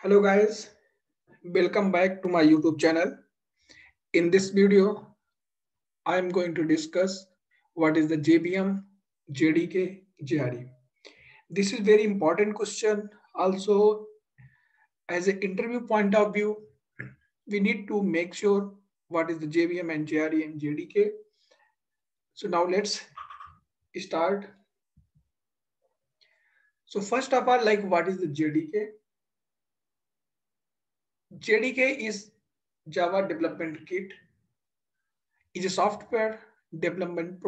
Hello guys, welcome back to my YouTube channel. In this video, I am going to discuss what is the JVM, JDK, JRE. This is very important question. Also, as an interview point of view, we need to make sure what is the JVM and JRE and JDK. So now let's start. So first of all, like what is the JDK? JDK is Java Development Kit. Is a software development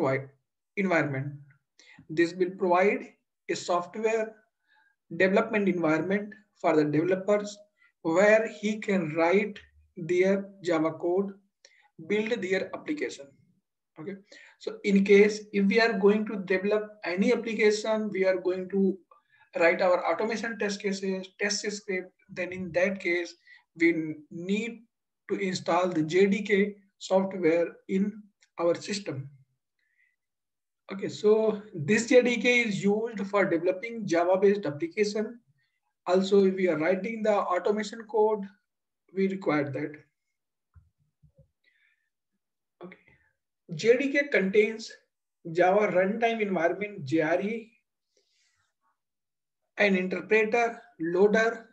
environment. This will provide a software development environment for the developers where he can write their Java code, build their application. Okay. So in case if we are going to develop any application, we are going to write our automation test cases, test script, then in that case, we need to install the JDK software in our system. Okay, so this JDK is used for developing Java-based application. Also, if we are writing the automation code, we require that. Okay. JDK contains Java runtime environment, JRE, an interpreter, loader,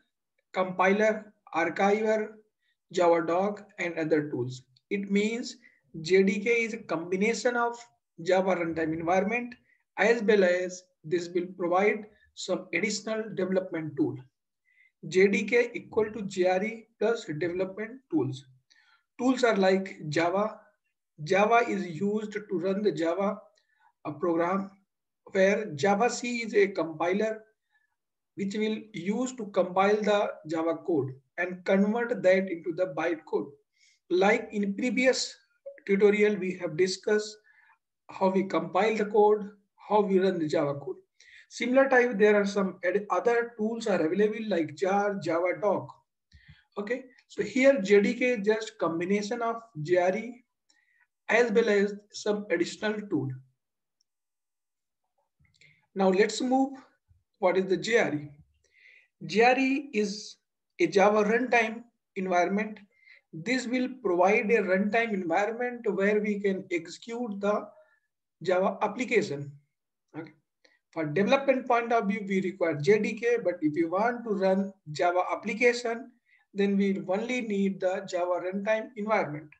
compiler, archiver, Java doc, and other tools. It means JDK is a combination of Java runtime environment as well as this will provide some additional development tool. JDK equal to JRE plus development tools. Tools are like Java. Java is used to run the Java program where Java C is a compiler which will use to compile the Java code and convert that into the bytecode. Like in previous tutorial, we have discussed how we compile the code, how we run the Java code. Similar type, there are some other tools are available like jar, Java doc. Okay, so here JDK is just combination of JRE as well as some additional tool. Now let's move. What is the JRE? JRE is a Java runtime environment. This will provide a runtime environment where we can execute the Java application. Okay. For development point of view, we require JDK, but if you want to run Java application, then we only need the Java runtime environment.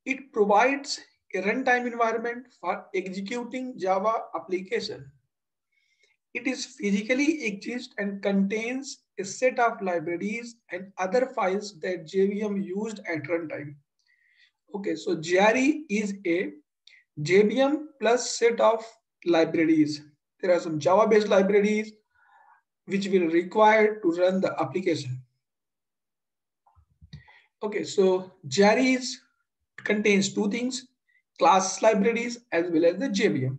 It provides a runtime environment for executing Java application. It is physically exists and contains a set of libraries and other files that JVM used at runtime. Okay, so JRE is a JVM plus set of libraries. There are some Java-based libraries which will require to run the application. Okay, so JRE contains two things, class libraries as well as the JVM.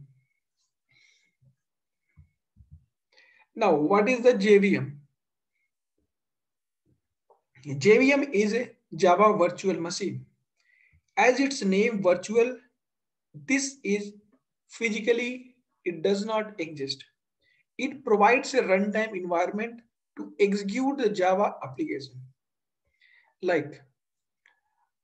Now, what is the JVM? JVM is a Java virtual machine. As its name virtual, this is physically, it does not exist. It provides a runtime environment to execute the Java application. Like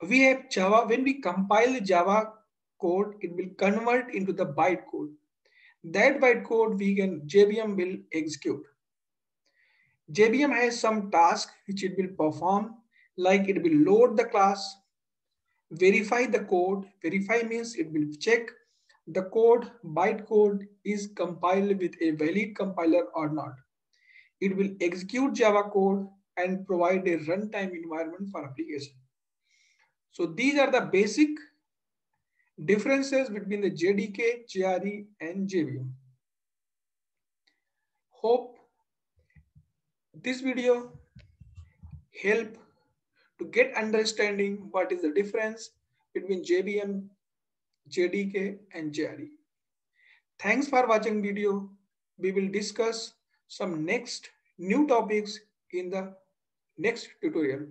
we have Java, when we compile the Java code, it will convert into the bytecode. That bytecode JVM will execute. JVM has some tasks which it will perform, like it will load the class, verify the code. Verify means it will check the code, bytecode is compiled with a valid compiler or not. It will execute Java code and provide a runtime environment for application. So these are the basic differences between the JDK, JRE, and JVM. Hope this video help to get understanding what is the difference between JVM, JDK, and JRE. Thanks for watching video. We will discuss some next new topics in the next tutorial.